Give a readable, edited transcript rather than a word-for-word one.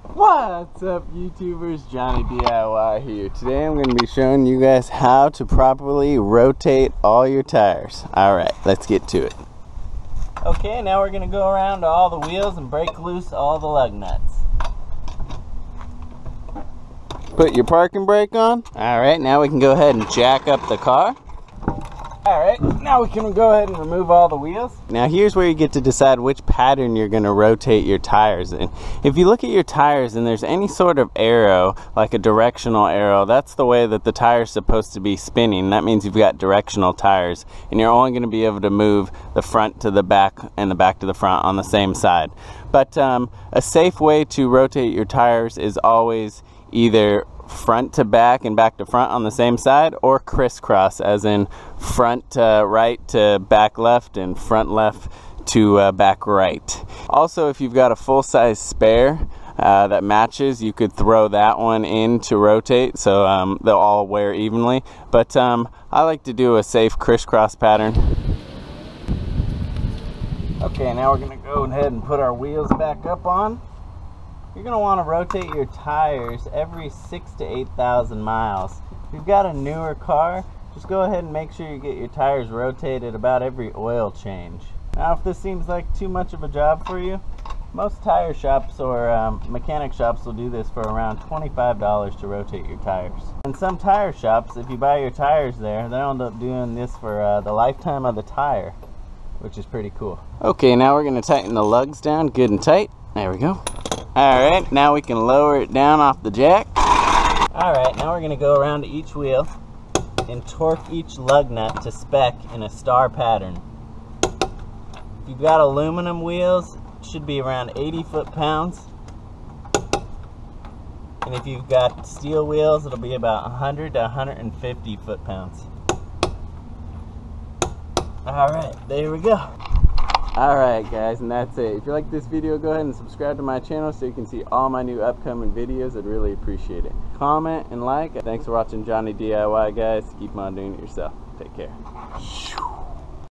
What's up, YouTubers? Johnny DIY here. Today I'm going to be showing you guys how to properly rotate all your tires. Alright, let's get to it. Okay, now we're going to go around to all the wheels and break loose all the lug nuts. Put your parking brake on. Alright, now we can go ahead and jack up the car. Alright, now we can go ahead and remove all the wheels. Now here's where you get to decide which pattern you're going to rotate your tires in. If you look at your tires and there's any sort of arrow, like a directional arrow, that's the way that the tire's supposed to be spinning. That means you've got directional tires, and you're only going to be able to move the front to the back and the back to the front on the same side. But a safe way to rotate your tires is always either front to back and back to front on the same side, or crisscross, as in front right to back left and front left to back right. Also, if you've got a full-size spare that matches, you could throw that one in to rotate, so they'll all wear evenly. But I like to do a safe crisscross pattern. Okay, now we're going to go ahead and put our wheels back up on. You're going to want to rotate your tires every 6,000 to 8,000 miles. If you've got a newer car, just go ahead and make sure you get your tires rotated about every oil change. Now, if this seems like too much of a job for you, most tire shops or mechanic shops will do this for around $25 to rotate your tires. And some tire shops, if you buy your tires there, they'll end up doing this for the lifetime of the tire, which is pretty cool. Okay, now we're going to tighten the lugs down good and tight. There we go. Alright, now we can lower it down off the jack. Alright, now we're going to go around to each wheel and torque each lug nut to spec in a star pattern. If you've got aluminum wheels, it should be around 80 foot-pounds. And if you've got steel wheels, it'll be about 100 to 150 foot-pounds. Alright, there we go. Alright guys, and that's it. If you like this video, go ahead and subscribe to my channel so you can see all my new upcoming videos. I'd really appreciate it. Comment and like. Thanks for watching Johnny DIY, guys. Keep on doing it yourself. Take care.